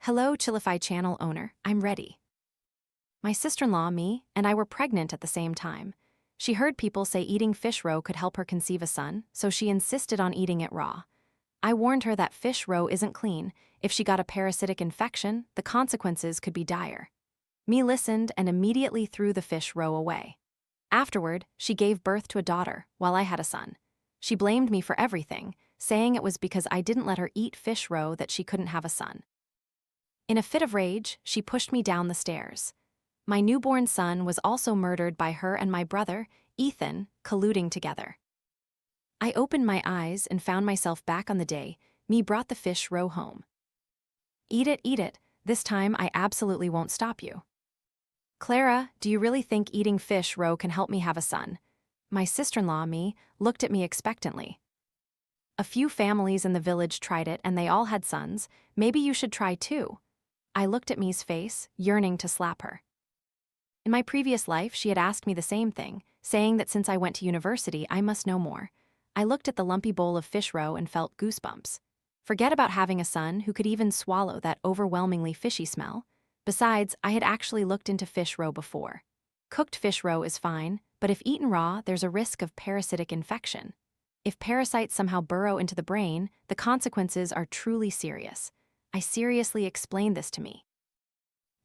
Hello, Chillify channel owner, I'm ready. My sister-in-law, me, and I were pregnant at the same time. She heard people say eating fish roe could help her conceive a son, so she insisted on eating it raw. I warned her that fish roe isn't clean. If she got a parasitic infection, the consequences could be dire. Me listened and immediately threw the fish roe away. Afterward, she gave birth to a daughter, while I had a son. She blamed me for everything, saying it was because I didn't let her eat fish roe that she couldn't have a son. In a fit of rage, she pushed me down the stairs. My newborn son was also murdered by her and my brother, Ethan, colluding together. I opened my eyes and found myself back on the day me brought the fish roe home. Eat it, this time I absolutely won't stop you. Clara, do you really think eating fish roe can help me have a son? My sister-in-law, me, looked at me expectantly. A few families in the village tried it and they all had sons. Maybe you should try too. I looked at me's face, yearning to slap her. In my previous life, she had asked me the same thing, saying that since I went to university, I must know more. I looked at the lumpy bowl of fish roe and felt goosebumps. Forget about having a son who could even swallow that overwhelmingly fishy smell. Besides, I had actually looked into fish roe before. Cooked fish roe is fine, but if eaten raw, there's a risk of parasitic infection. If parasites somehow burrow into the brain, the consequences are truly serious. I seriously explained this to me.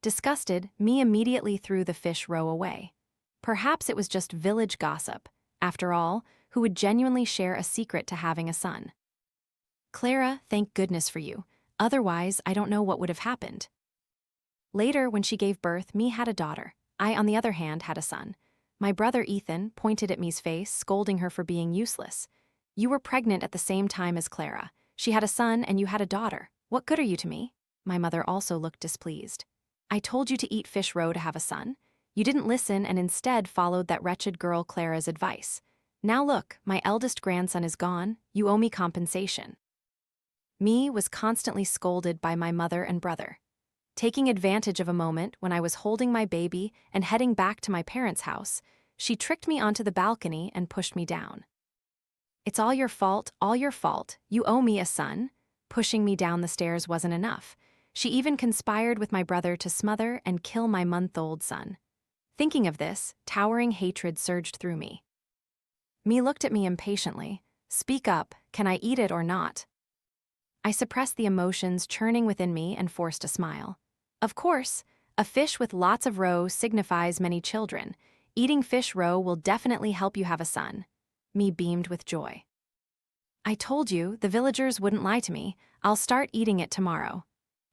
Disgusted, me immediately threw the fish roe away. Perhaps it was just village gossip. After all, who would genuinely share a secret to having a son? Clara, thank goodness for you. Otherwise, I don't know what would have happened. Later, when she gave birth, me had a daughter. I, on the other hand, had a son. My brother Ethan pointed at me's face, scolding her for being useless. You were pregnant at the same time as Clara. She had a son and you had a daughter. What good are you to me? My mother also looked displeased. I told you to eat fish roe to have a son. You didn't listen and instead followed that wretched girl Clara's advice. Now look, my eldest grandson is gone. You owe me compensation. Me was constantly scolded by my mother and brother. Taking advantage of a moment when I was holding my baby and heading back to my parents' house, she tricked me onto the balcony and pushed me down. It's all your fault, all your fault. You owe me a son. Pushing me down the stairs wasn't enough. She even conspired with my brother to smother and kill my month-old son. Thinking of this, towering hatred surged through me. Me looked at me impatiently. Speak up, can I eat it or not? I suppressed the emotions churning within me and forced a smile. Of course, a fish with lots of roe signifies many children. Eating fish roe will definitely help you have a son. Me beamed with joy. I told you, the villagers wouldn't lie to me. I'll start eating it tomorrow.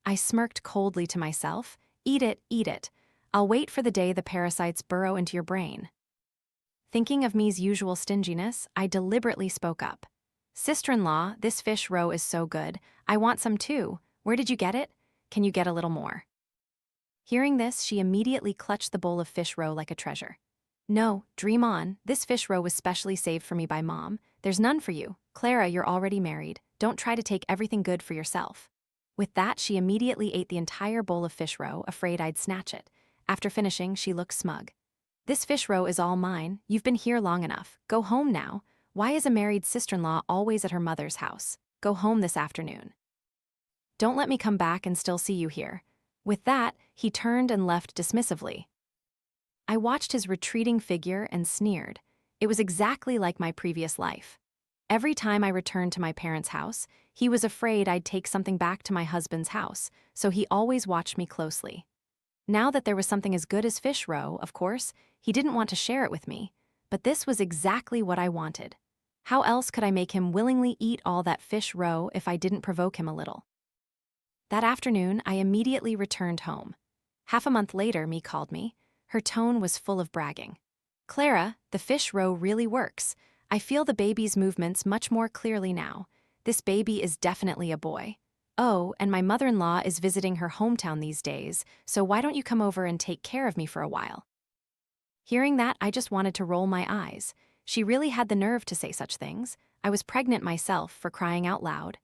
I smirked coldly to myself. Eat it. I'll wait for the day the parasites burrow into your brain. Thinking of me's usual stinginess, I deliberately spoke up. Sister-in-law, this fish roe is so good. I want some too. Where did you get it? Can you get a little more? Hearing this, she immediately clutched the bowl of fish roe like a treasure. No, dream on. This fish roe was specially saved for me by Mom. There's none for you. Clara, you're already married. Don't try to take everything good for yourself. With that, she immediately ate the entire bowl of fish roe, afraid I'd snatch it. After finishing, she looked smug. This fish roe is all mine. You've been here long enough. Go home now. Why is a married sister-in-law always at her mother's house? Go home this afternoon. Don't let me come back and still see you here. With that, he turned and left dismissively. I watched his retreating figure and sneered. It was exactly like my previous life. Every time I returned to my parents' house, he was afraid I'd take something back to my husband's house, so he always watched me closely. Now that there was something as good as fish roe, of course, he didn't want to share it with me, but this was exactly what I wanted. How else could I make him willingly eat all that fish roe if I didn't provoke him a little? That afternoon, I immediately returned home. Half a month later, me called me. Her tone was full of bragging. Clara, the fish roe really works. I feel the baby's movements much more clearly now. This baby is definitely a boy. Oh, and my mother-in-law is visiting her hometown these days, so why don't you come over and take care of me for a while? Hearing that, I just wanted to roll my eyes. She really had the nerve to say such things. I was pregnant myself, for crying out loud.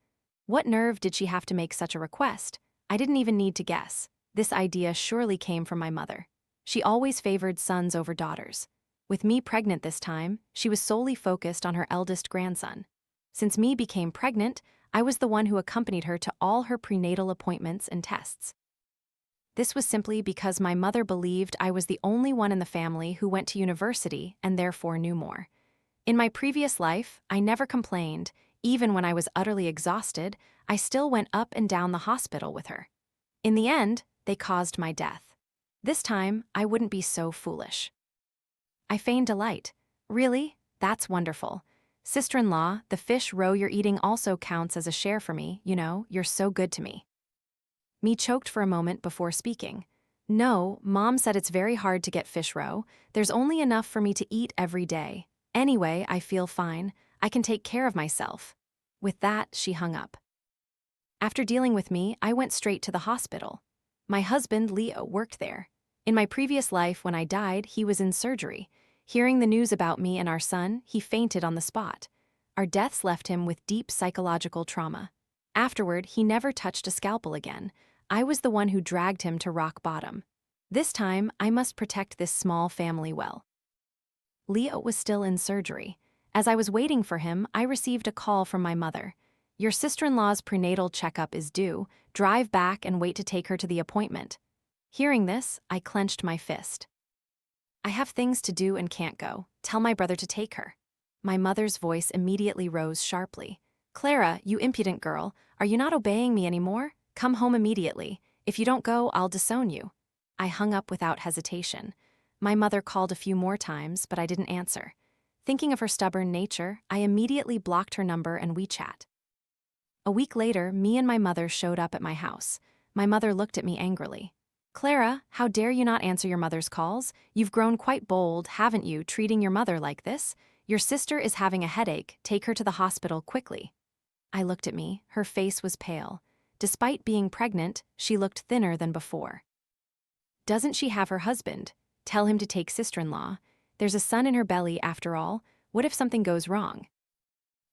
What nerve did she have to make such a request? I didn't even need to guess. This idea surely came from my mother. She always favored sons over daughters. With me pregnant this time, she was solely focused on her eldest grandson. Since me became pregnant, I was the one who accompanied her to all her prenatal appointments and tests. This was simply because my mother believed I was the only one in the family who went to university and therefore knew more. In my previous life, I never complained. Even when I was utterly exhausted, I still went up and down the hospital with her. In the end, they caused my death. This time, I wouldn't be so foolish. I feigned delight. Really? That's wonderful. Sister-in-law, the fish roe you're eating also counts as a share for me, you know, you're so good to me. Me choked for a moment before speaking. No, Mom said it's very hard to get fish roe. There's only enough for me to eat every day. Anyway, I feel fine. I can take care of myself. With that, she hung up. After dealing with me, I went straight to the hospital. My husband, Leo, worked there. In my previous life, when I died, he was in surgery. Hearing the news about me and our son, he fainted on the spot. Our deaths left him with deep psychological trauma. Afterward, he never touched a scalpel again. I was the one who dragged him to rock bottom. This time, I must protect this small family well. Leo was still in surgery. As I was waiting for him, I received a call from my mother. Your sister-in-law's prenatal checkup is due. Drive back and wait to take her to the appointment. Hearing this, I clenched my fist. I have things to do and can't go. Tell my brother to take her. My mother's voice immediately rose sharply. Clara, you impudent girl, are you not obeying me anymore? Come home immediately. If you don't go, I'll disown you. I hung up without hesitation. My mother called a few more times, but I didn't answer. Thinking of her stubborn nature, I immediately blocked her number and WeChat. A week later, me and my mother showed up at my house. My mother looked at me angrily. Clara, how dare you not answer your mother's calls? You've grown quite bold, haven't you, treating your mother like this? Your sister is having a headache. Take her to the hospital quickly. I looked at me. Her face was pale. Despite being pregnant, she looked thinner than before. Doesn't she have her husband? Tell him to take sister-in-law. There's a son in her belly after all. What if something goes wrong?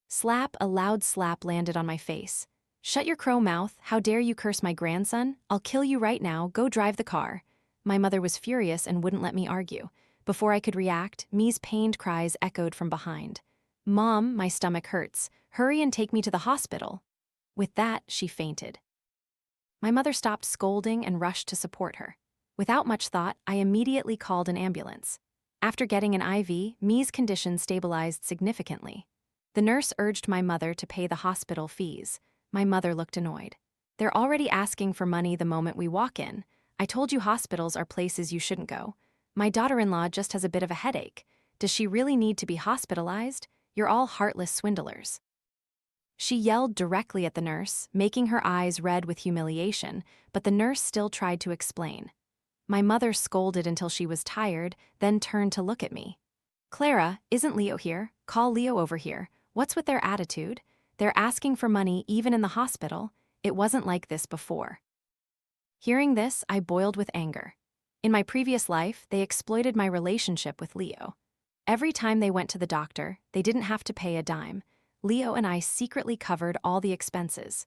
Slap, a loud slap landed on my face. Shut your crow mouth. How dare you curse my grandson? I'll kill you right now. Go drive the car. My mother was furious and wouldn't let me argue. Before I could react, Me's pained cries echoed from behind. Mom, my stomach hurts. Hurry and take me to the hospital. With that, she fainted. My mother stopped scolding and rushed to support her. Without much thought, I immediately called an ambulance. After getting an IV, Me's condition stabilized significantly. The nurse urged my mother to pay the hospital fees. My mother looked annoyed. They're already asking for money the moment we walk in. I told you hospitals are places you shouldn't go. My daughter-in-law just has a bit of a headache. Does she really need to be hospitalized? You're all heartless swindlers. She yelled directly at the nurse, making her eyes red with humiliation, but the nurse still tried to explain. My mother scolded until she was tired, then turned to look at me. Clara, isn't Leo here? Call Leo over here. What's with their attitude? They're asking for money even in the hospital. It wasn't like this before. Hearing this, I boiled with anger. In my previous life, they exploited my relationship with Leo. Every time they went to the doctor, they didn't have to pay a dime. Leo and I secretly covered all the expenses.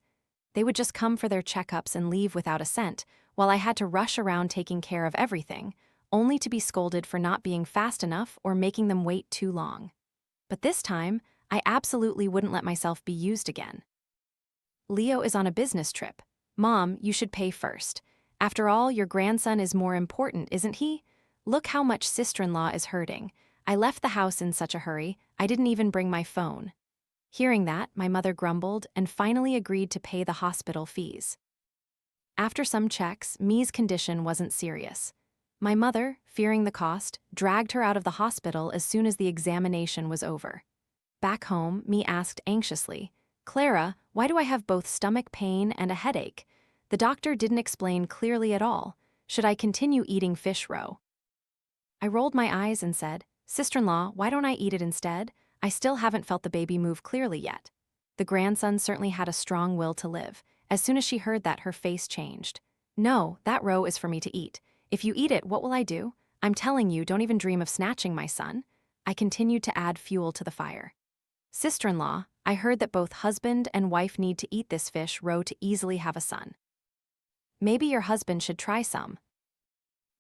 They would just come for their checkups and leave without a cent, while I had to rush around taking care of everything, only to be scolded for not being fast enough or making them wait too long. But this time, I absolutely wouldn't let myself be used again. Leo is on a business trip. Mom, you should pay first. After all, your grandson is more important, isn't he? Look how much sister-in-law is hurting. I left the house in such a hurry, I didn't even bring my phone. Hearing that, my mother grumbled and finally agreed to pay the hospital fees. After some checks, Me's condition wasn't serious. My mother, fearing the cost, dragged her out of the hospital as soon as the examination was over. Back home, Me asked anxiously, Clara, why do I have both stomach pain and a headache? The doctor didn't explain clearly at all. Should I continue eating fish roe? I rolled my eyes and said, Sister-in-law, why don't I eat it instead? I still haven't felt the baby move clearly yet. The grandson certainly had a strong will to live. As soon as she heard that, her face changed. No, that roe is for me to eat. If you eat it, what will I do? I'm telling you, don't even dream of snatching my son. I continued to add fuel to the fire. Sister-in-law, I heard that both husband and wife need to eat this fish roe to easily have a son. Maybe your husband should try some.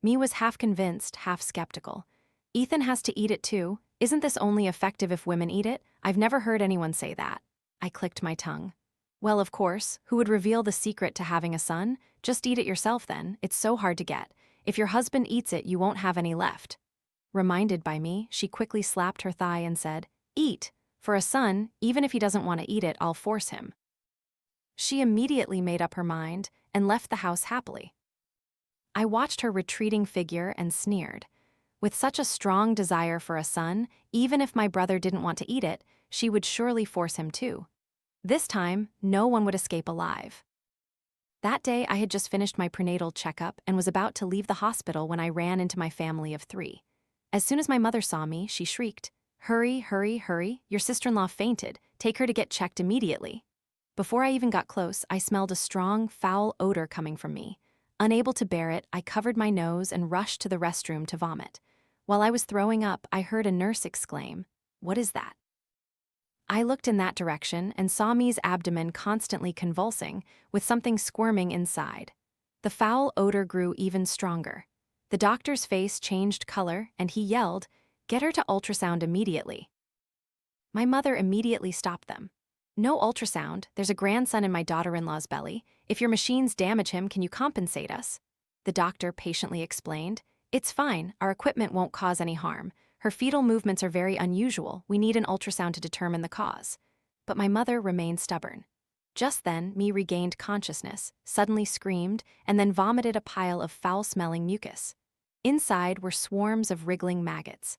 Me was half convinced, half skeptical. Ethan has to eat it too. Isn't this only effective if women eat it? I've never heard anyone say that. I clicked my tongue. Well, of course, who would reveal the secret to having a son? Just eat it yourself then, it's so hard to get. If your husband eats it, you won't have any left. Reminded by me, she quickly slapped her thigh and said, "Eat. For a son, even if he doesn't want to eat it, I'll force him." She immediately made up her mind and left the house happily. I watched her retreating figure and sneered. With such a strong desire for a son, even if my brother didn't want to eat it, she would surely force him too. This time, no one would escape alive. That day, I had just finished my prenatal checkup and was about to leave the hospital when I ran into my family of 3. As soon as my mother saw me, she shrieked, "Hurry, hurry, hurry, your sister-in-law fainted, take her to get checked immediately." Before I even got close, I smelled a strong, foul odor coming from me. Unable to bear it, I covered my nose and rushed to the restroom to vomit. While I was throwing up, I heard a nurse exclaim, "What is that?" I looked in that direction and saw me's abdomen constantly convulsing, with something squirming inside. The foul odor grew even stronger. The doctor's face changed color, and he yelled, "Get her to ultrasound immediately." My mother immediately stopped them. "No ultrasound, there's a grandson in my daughter-in-law's belly. If your machines damage him, can you compensate us?" The doctor patiently explained, "It's fine, our equipment won't cause any harm. Her fetal movements are very unusual, we need an ultrasound to determine the cause." But my mother remained stubborn. Just then, me regained consciousness, suddenly screamed, and then vomited a pile of foul-smelling mucus. Inside were swarms of wriggling maggots.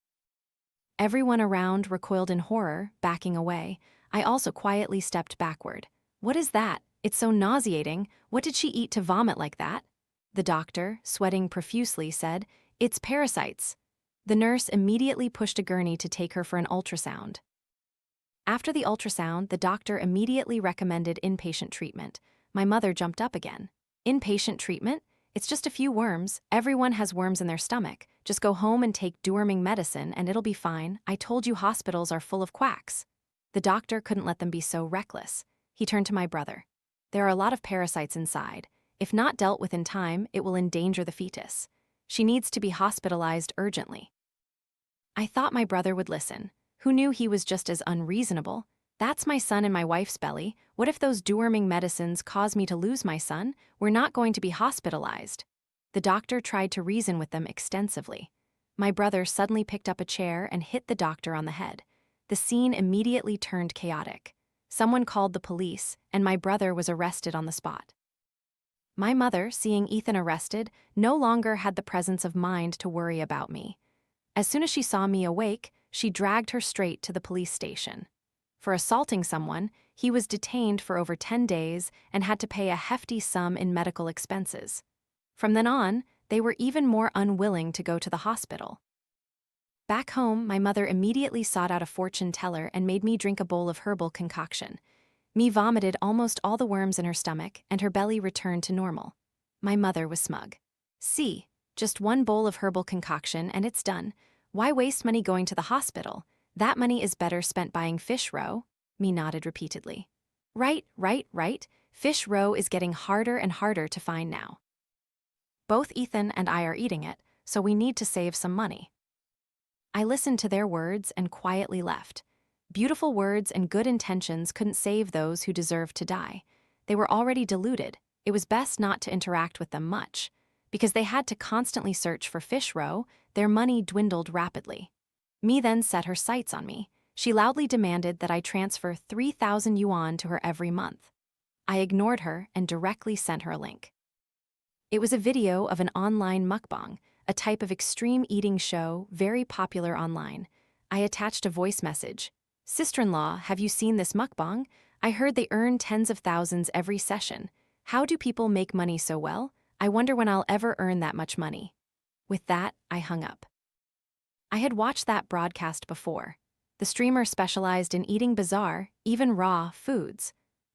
Everyone around recoiled in horror, backing away. I also quietly stepped backward. "What is that? It's so nauseating. What did she eat to vomit like that?" The doctor, sweating profusely, said, "It's parasites." The nurse immediately pushed a gurney to take her for an ultrasound. After the ultrasound, the doctor immediately recommended inpatient treatment. My mother jumped up again. "Inpatient treatment? It's just a few worms. Everyone has worms in their stomach. Just go home and take deworming medicine and it'll be fine. I told you hospitals are full of quacks." The doctor couldn't let them be so reckless. He turned to my brother. "There are a lot of parasites inside. If not dealt with in time, it will endanger the fetus. She needs to be hospitalized urgently." I thought my brother would listen. Who knew he was just as unreasonable? That's my son in my wife's belly. What if those deworming medicines cause me to lose my son? We're not going to be hospitalized. The doctor tried to reason with them extensively. My brother suddenly picked up a chair and hit the doctor on the head. The scene immediately turned chaotic. Someone called the police, and my brother was arrested on the spot. My mother, seeing Ethan arrested, no longer had the presence of mind to worry about me. As soon as she saw me awake, she dragged her straight to the police station. For assaulting someone, he was detained for over 10 days and had to pay a hefty sum in medical expenses. From then on, they were even more unwilling to go to the hospital. Back home, my mother immediately sought out a fortune teller and made me drink a bowl of herbal concoction. Me vomited almost all the worms in her stomach, and her belly returned to normal. My mother was smug. "See, just one bowl of herbal concoction and it's done. Why waste money going to the hospital? That money is better spent buying fish roe." Me nodded repeatedly. Right. Fish roe is getting harder and harder to find now. Both Ethan and I are eating it, so we need to save some money." I listened to their words and quietly left. Beautiful words and good intentions couldn't save those who deserved to die. They were already deluded. It was best not to interact with them much. Because they had to constantly search for fish roe, their money dwindled rapidly. Me then set her sights on me. She loudly demanded that I transfer 3,000 yuan to her every month. I ignored her and directly sent her a link. It was a video of an online mukbang, a type of extreme eating show very popular online. I attached a voice message. "Sister-in-law, have you seen this mukbang? I heard they earn tens of thousands every session. How do people make money so well? I wonder when I'll ever earn that much money." With that, I hung up. I had watched that broadcast before. The streamer specialized in eating bizarre, even raw, foods.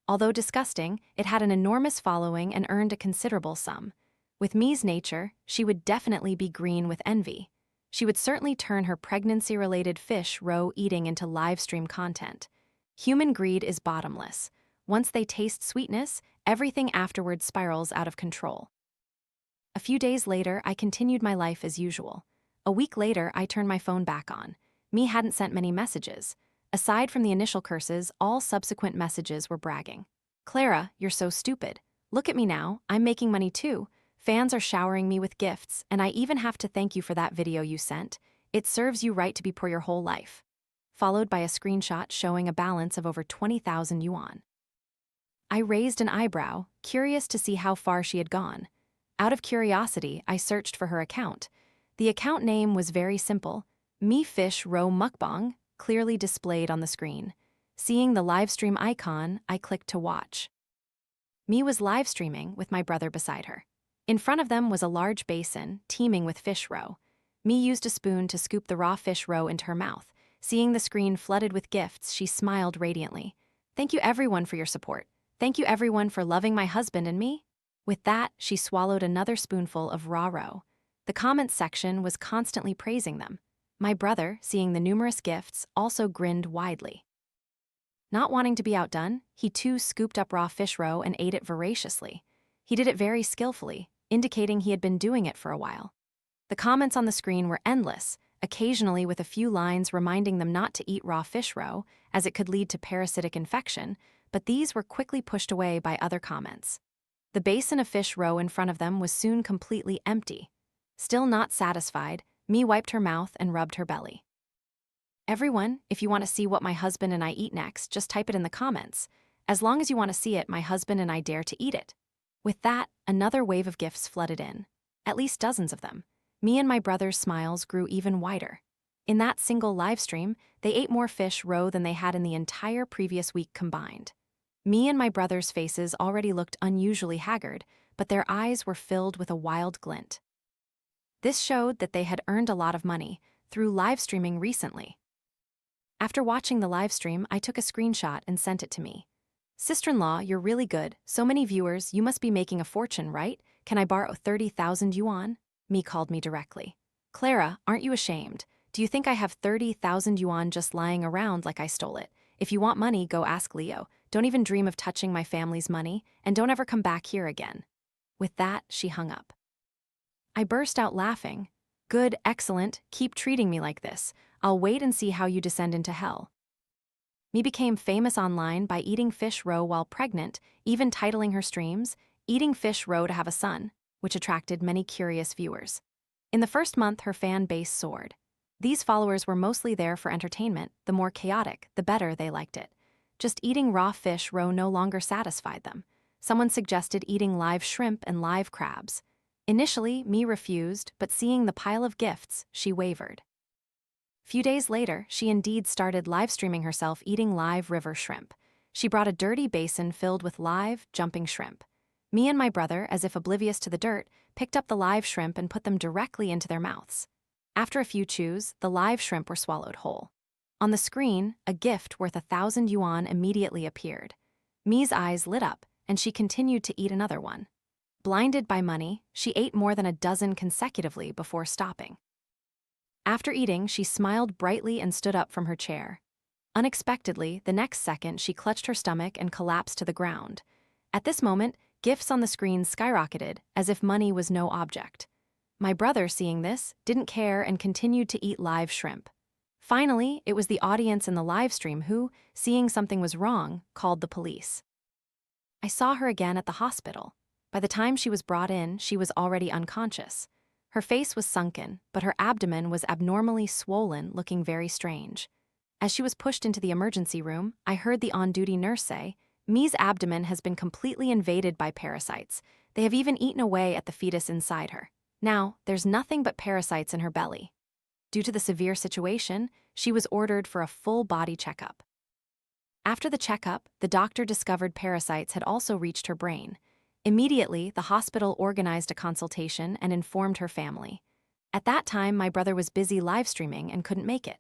Although disgusting, it had an enormous following and earned a considerable sum. With Mi's nature, she would definitely be green with envy. She would certainly turn her pregnancy-related fish roe eating into live stream content. Human greed is bottomless. Once they taste sweetness, everything afterward spirals out of control. A few days later, I continued my life as usual. A week later, I turned my phone back on. Me hadn't sent many messages. Aside from the initial curses, all subsequent messages were bragging. Clara, you're so stupid. Look at me now, I'm making money too. Fans are showering me with gifts, and I even have to thank you for that video you sent. It serves you right to be poor your whole life. Followed by a screenshot showing a balance of over 20,000 yuan. I raised an eyebrow, curious to see how far she had gone. Out of curiosity, I searched for her account. The account name was very simple, Me Fish Row Mukbang, clearly displayed on the screen. Seeing the livestream icon, I clicked to watch. Me was live streaming with my brother beside her. In front of them was a large basin, teeming with fish roe. Me used a spoon to scoop the raw fish roe into her mouth. Seeing the screen flooded with gifts, she smiled radiantly. Thank you everyone for your support. Thank you everyone for loving my husband and me. With that, she swallowed another spoonful of raw roe. The comments section was constantly praising them. My brother, seeing the numerous gifts, also grinned widely. Not wanting to be outdone, he too scooped up raw fish roe and ate it voraciously. He did it very skillfully, indicating he had been doing it for a while. The comments on the screen were endless, occasionally with a few lines reminding them not to eat raw fish roe, as it could lead to parasitic infection, but these were quickly pushed away by other comments. The basin of fish roe in front of them was soon completely empty. Still not satisfied, Me wiped her mouth and rubbed her belly. Everyone, if you want to see what my husband and I eat next, just type it in the comments. As long as you want to see it, my husband and I dare to eat it. With that, another wave of gifts flooded in. At least dozens of them. Me and my brother's smiles grew even wider. In that single live stream, they ate more fish roe than they had in the entire previous week combined. Me and my brother's faces already looked unusually haggard, but their eyes were filled with a wild glint. This showed that they had earned a lot of money through live streaming recently. After watching the live stream, I took a screenshot and sent it to Me. Sister-in-law, you're really good. So many viewers, you must be making a fortune, right? Can I borrow 30,000 yuan? Me called me directly. Clara, aren't you ashamed? Do you think I have 30,000 yuan just lying around like I stole it? If you want money, go ask Leo. Don't even dream of touching my family's money, and don't ever come back here again. With that, she hung up. I burst out laughing. Good, excellent, keep treating me like this. I'll wait and see how you descend into hell. Me became famous online by eating fish roe while pregnant, even titling her streams, Eating Fish Roe to Have a Son, which attracted many curious viewers. In the first month, her fan base soared. These followers were mostly there for entertainment. The more chaotic, the better they liked it. Just eating raw fish roe no longer satisfied them. Someone suggested eating live shrimp and live crabs. Initially, Me refused, but seeing the pile of gifts, she wavered. Few days later, she indeed started live streaming herself eating live river shrimp. She brought a dirty basin filled with live, jumping shrimp. Me and my brother, as if oblivious to the dirt, picked up the live shrimp and put them directly into their mouths. After a few chews, the live shrimp were swallowed whole. On the screen, a gift worth 1,000 yuan immediately appeared. Me's eyes lit up, and she continued to eat another one. Blinded by money, she ate more than a dozen consecutively before stopping. After eating, she smiled brightly and stood up from her chair. Unexpectedly, the next second, she clutched her stomach and collapsed to the ground. At this moment, gifts on the screen skyrocketed, as if money was no object. My brother, seeing this, didn't care and continued to eat live shrimp. Finally, it was the audience in the live stream who, seeing something was wrong, called the police. I saw her again at the hospital. By the time she was brought in, she was already unconscious. Her face was sunken, but her abdomen was abnormally swollen, looking very strange. As she was pushed into the emergency room, I heard the on-duty nurse say, Me's abdomen has been completely invaded by parasites. They have even eaten away at the fetus inside her. Now, there's nothing but parasites in her belly. Due to the severe situation, she was ordered for a full-body checkup. After the checkup, the doctor discovered parasites had also reached her brain. Immediately, the hospital organized a consultation and informed her family. At that time, my brother was busy live streaming and couldn't make it.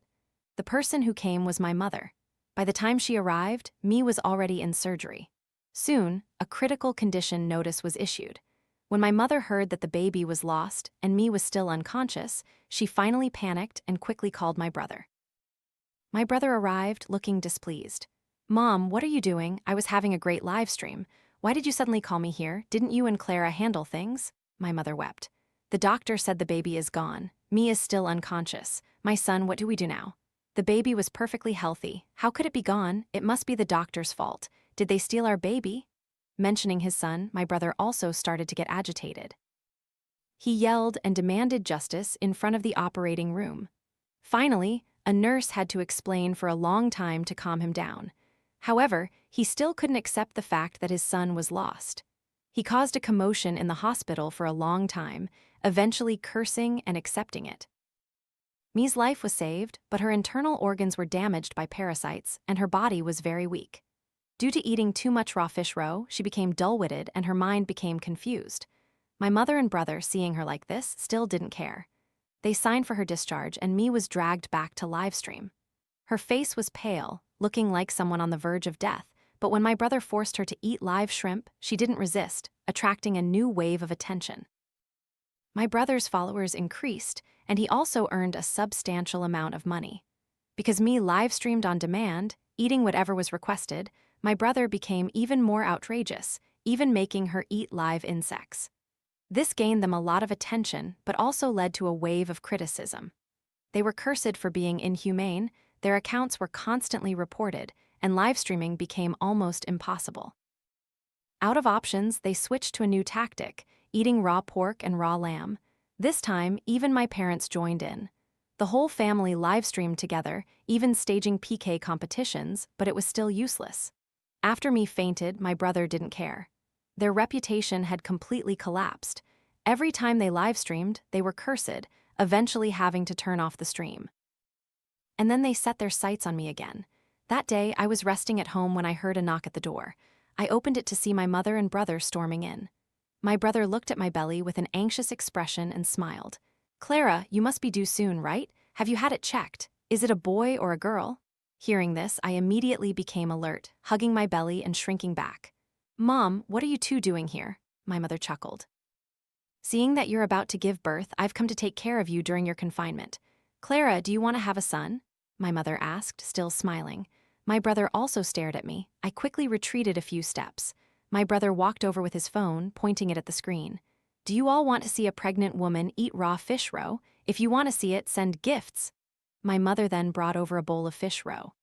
The person who came was my mother. By the time she arrived, Me was already in surgery. Soon, a critical condition notice was issued. When my mother heard that the baby was lost and Me was still unconscious, she finally panicked and quickly called my brother. My brother arrived, looking displeased. Mom, what are you doing? I was having a great live stream. Why did you suddenly call me here? Didn't you and Clara handle things? My mother wept. The doctor said the baby is gone. Me is still unconscious. My son, what do we do now? The baby was perfectly healthy. How could it be gone? It must be the doctor's fault. Did they steal our baby? Mentioning his son, my brother also started to get agitated. He yelled and demanded justice in front of the operating room. Finally, a nurse had to explain for a long time to calm him down. However, he still couldn't accept the fact that his son was lost. He caused a commotion in the hospital for a long time, eventually cursing and accepting it. Mi's life was saved, but her internal organs were damaged by parasites, and her body was very weak. Due to eating too much raw fish roe, she became dull-witted and her mind became confused. My mother and brother, seeing her like this, still didn't care. They signed for her discharge and Mi was dragged back to Livestream. Her face was pale, looking like someone on the verge of death, but when my brother forced her to eat live shrimp, she didn't resist, attracting a new wave of attention. My brother's followers increased, and he also earned a substantial amount of money. Because Mi live-streamed on demand, eating whatever was requested, my brother became even more outrageous, even making her eat live insects. This gained them a lot of attention, but also led to a wave of criticism. They were cursed for being inhumane, their accounts were constantly reported, and live streaming became almost impossible. Out of options, they switched to a new tactic, eating raw pork and raw lamb. This time, even my parents joined in. The whole family live-streamed together, even staging PK competitions, but it was still useless. After Mi fainted, my brother didn't care. Their reputation had completely collapsed. Every time they live-streamed, they were cursed, eventually having to turn off the stream. And then they set their sights on me again. That day, I was resting at home when I heard a knock at the door. I opened it to see my mother and brother storming in. My brother looked at my belly with an anxious expression and smiled. "Clara, you must be due soon, right? Have you had it checked? Is it a boy or a girl?" Hearing this, I immediately became alert, hugging my belly and shrinking back. "Mom, what are you two doing here?" My mother chuckled. "Seeing that you're about to give birth, I've come to take care of you during your confinement. Clara, do you want to have a son?" My mother asked, still smiling. My brother also stared at me. I quickly retreated a few steps. My brother walked over with his phone, pointing it at the screen. "Do you all want to see a pregnant woman eat raw fish roe? If you want to see it, send gifts." My mother then brought over a bowl of fish roe.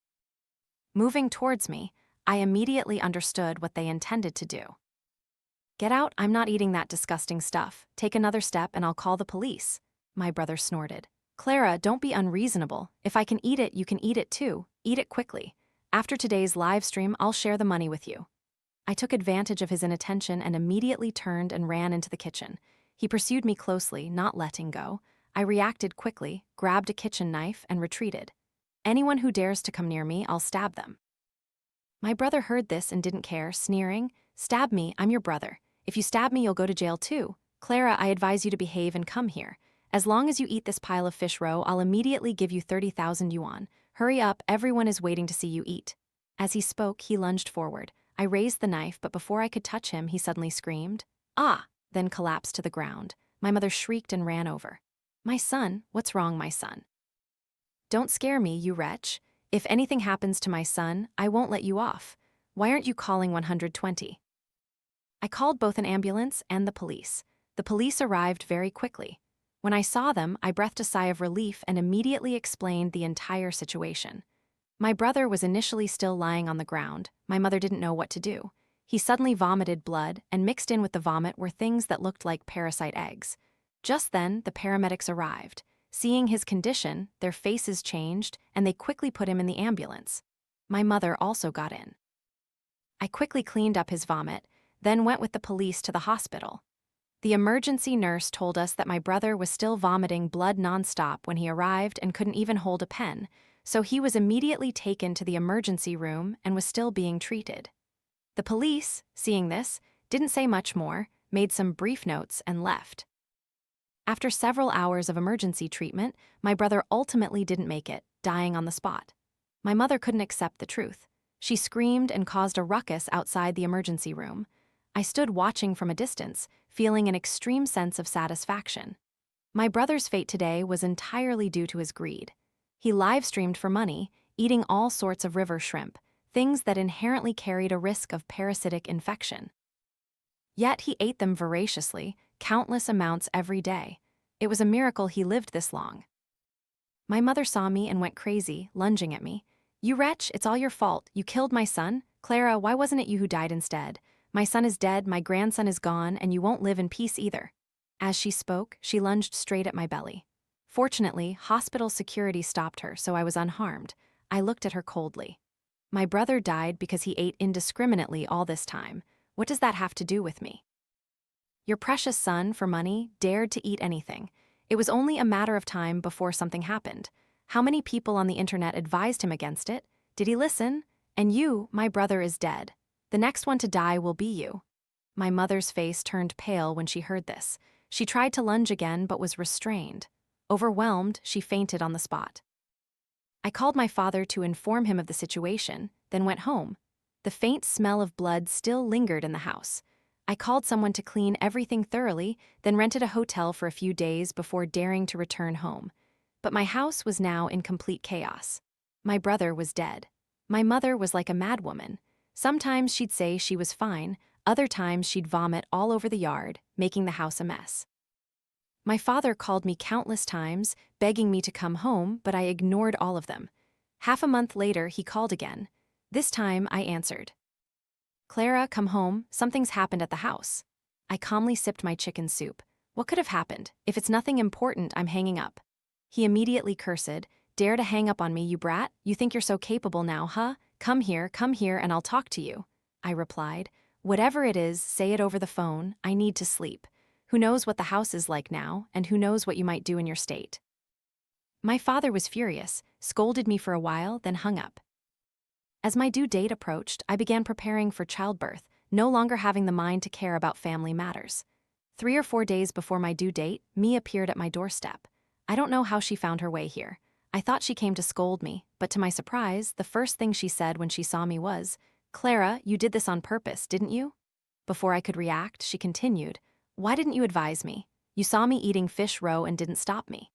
Moving towards me, I immediately understood what they intended to do. "Get out, I'm not eating that disgusting stuff. Take another step and I'll call the police," my brother snorted. "Clara, don't be unreasonable. If I can eat it, you can eat it too. Eat it quickly. After today's live stream, I'll share the money with you." I took advantage of his inattention and immediately turned and ran into the kitchen. He pursued me closely, not letting go. I reacted quickly, grabbed a kitchen knife, and retreated. "Anyone who dares to come near me, I'll stab them." My brother heard this and didn't care, sneering, "Stab me, I'm your brother. If you stab me, you'll go to jail too. Clara, I advise you to behave and come here. As long as you eat this pile of fish roe, I'll immediately give you 30,000 yuan. Hurry up, everyone is waiting to see you eat." As he spoke, he lunged forward. I raised the knife, but before I could touch him, he suddenly screamed, "Ah!" then collapsed to the ground. My mother shrieked and ran over. "My son, what's wrong, my son?" "Don't scare me, you wretch. If anything happens to my son, I won't let you off. Why aren't you calling 120? I called both an ambulance and the police. The police arrived very quickly. When I saw them, I breathed a sigh of relief and immediately explained the entire situation. My brother was initially still lying on the ground. My mother didn't know what to do. He suddenly vomited blood, and mixed in with the vomit were things that looked like parasite eggs. Just then, the paramedics arrived. Seeing his condition, their faces changed, and they quickly put him in the ambulance. My mother also got in. I quickly cleaned up his vomit, then went with the police to the hospital. The emergency nurse told us that my brother was still vomiting blood nonstop when he arrived and couldn't even hold a pen, so he was immediately taken to the emergency room and was still being treated. The police, seeing this, didn't say much more, made some brief notes, and left. After several hours of emergency treatment, my brother ultimately didn't make it, dying on the spot. My mother couldn't accept the truth. She screamed and caused a ruckus outside the emergency room. I stood watching from a distance, feeling an extreme sense of satisfaction. My brother's fate today was entirely due to his greed. He live-streamed for money, eating all sorts of river shrimp, things that inherently carried a risk of parasitic infection. Yet he ate them voraciously, countless amounts every day. It was a miracle he lived this long. My mother saw me and went crazy, lunging at me. "You wretch, it's all your fault. You killed my son. Clara, why wasn't it you who died instead? My son is dead, my grandson is gone, and you won't live in peace either." As she spoke, she lunged straight at my belly. Fortunately, hospital security stopped her, so I was unharmed. I looked at her coldly. "My brother died because he ate indiscriminately all this time. What does that have to do with me?" "Your precious son, for money, dared to eat anything. It was only a matter of time before something happened. How many people on the internet advised him against it? Did he listen? And you, my brother, is dead. The next one to die will be you." My mother's face turned pale when she heard this. She tried to lunge again but was restrained. Overwhelmed, she fainted on the spot. I called my father to inform him of the situation, then went home. The faint smell of blood still lingered in the house. I called someone to clean everything thoroughly, then rented a hotel for a few days before daring to return home. But my house was now in complete chaos. My brother was dead. My mother was like a madwoman. Sometimes she'd say she was fine, other times she'd vomit all over the yard, making the house a mess. My father called me countless times, begging me to come home, but I ignored all of them. Half a month later, he called again. This time, I answered. "Clara, come home, something's happened at the house." I calmly sipped my chicken soup. What could have happened? If it's nothing important, I'm hanging up. He immediately cursed. "Dare to hang up on me, you brat? You think you're so capable now, huh? Come here, and I'll talk to you." I replied. "Whatever it is, say it over the phone. I need to sleep. Who knows what the house is like now, and who knows what you might do in your state." My father was furious, scolded me for a while, then hung up. As my due date approached, I began preparing for childbirth, no longer having the mind to care about family matters. 3 or 4 days before my due date, Me appeared at my doorstep. I don't know how she found her way here. I thought she came to scold me, but to my surprise, the first thing she said when she saw me was, "Clara, you did this on purpose, didn't you?" Before I could react, she continued, "Why didn't you advise me? You saw me eating fish roe and didn't stop me.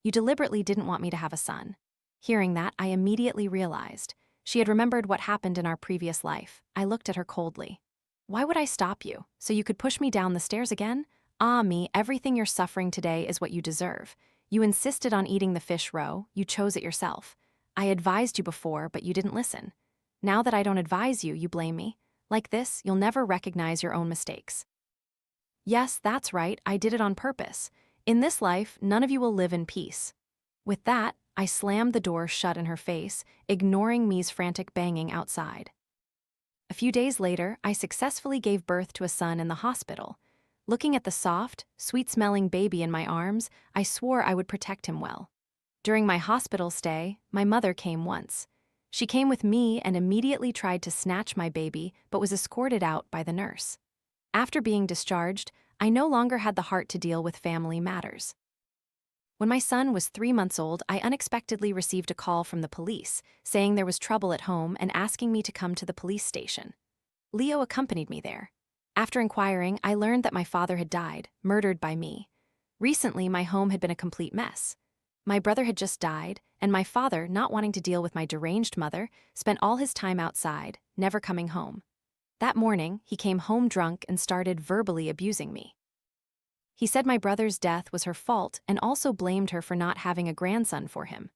You deliberately didn't want me to have a son." Hearing that, I immediately realized. She had remembered what happened in our previous life. I looked at her coldly. "Why would I stop you? So you could push me down the stairs again? Ah, Me, everything you're suffering today is what you deserve. You insisted on eating the fish roe, you chose it yourself. I advised you before, but you didn't listen. Now that I don't advise you, you blame me. Like this, you'll never recognize your own mistakes." "Yes, that's right, I did it on purpose. In this life, none of you will live in peace." With that, I slammed the door shut in her face, ignoring Me's frantic banging outside. A few days later, I successfully gave birth to a son in the hospital. Looking at the soft, sweet-smelling baby in my arms, I swore I would protect him well. During my hospital stay, my mother came once. She came with me and immediately tried to snatch my baby, but was escorted out by the nurse. After being discharged, I no longer had the heart to deal with family matters. When my son was 3 months old, I unexpectedly received a call from the police, saying there was trouble at home and asking me to come to the police station. Leo accompanied me there. After inquiring, I learned that my father had died, murdered by me. Recently, my home had been a complete mess. My brother had just died, and my father, not wanting to deal with my deranged mother, spent all his time outside, never coming home. That morning, he came home drunk and started verbally abusing me. He said my brother's death was her fault and also blamed her for not having a grandson for him.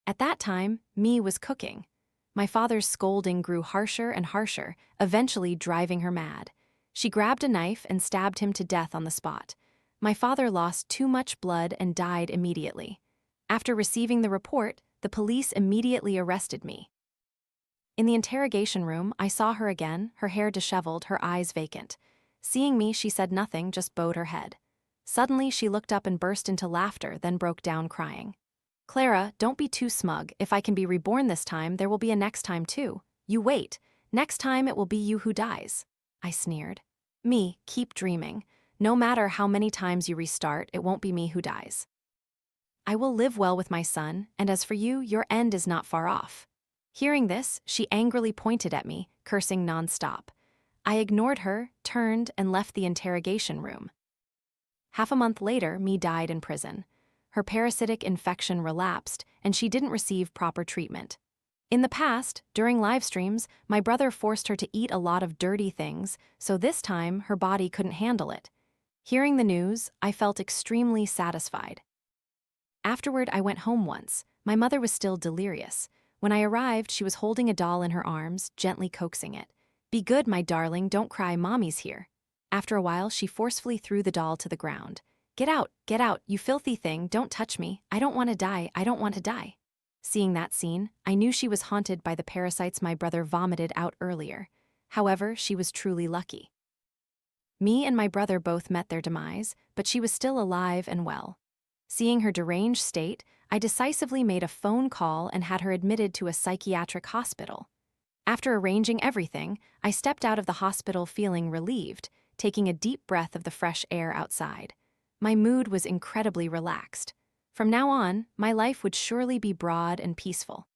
At that time, Me was cooking. My father's scolding grew harsher and harsher, eventually driving her mad. She grabbed a knife and stabbed him to death on the spot. My father lost too much blood and died immediately. After receiving the report, the police immediately arrested me. In the interrogation room, I saw her again, her hair disheveled, her eyes vacant. Seeing me, she said nothing, just bowed her head. Suddenly, she looked up and burst into laughter, then broke down crying. "Clara, don't be too smug. If I can be reborn this time, there will be a next time too. You wait. Next time, it will be you who dies." I sneered. "Me, keep dreaming. No matter how many times you restart, it won't be me who dies. I will live well with my son, and as for you, your end is not far off." Hearing this, she angrily pointed at me, cursing nonstop. I ignored her, turned, and left the interrogation room. Half a month later, Me died in prison. Her parasitic infection relapsed, and she didn't receive proper treatment. In the past, during live streams, my brother forced her to eat a lot of dirty things, so this time her body couldn't handle it. Hearing the news, I felt extremely satisfied. Afterward, I went home once. My mother was still delirious. When I arrived, she was holding a doll in her arms, gently coaxing it. Be good, my darling, don't cry, mommy's here. After a while, she forcefully threw the doll to the ground. Get out, you filthy thing, don't touch me. I don't want to die, I don't want to die. Seeing that scene, I knew she was haunted by the parasites my brother vomited out earlier. However, she was truly lucky. Me and my brother both met their demise, but she was still alive and well. Seeing her deranged state, I decisively made a phone call and had her admitted to a psychiatric hospital. After arranging everything, I stepped out of the hospital feeling relieved, taking a deep breath of the fresh air outside. My mood was incredibly relaxed. From now on, my life would surely be broad and peaceful.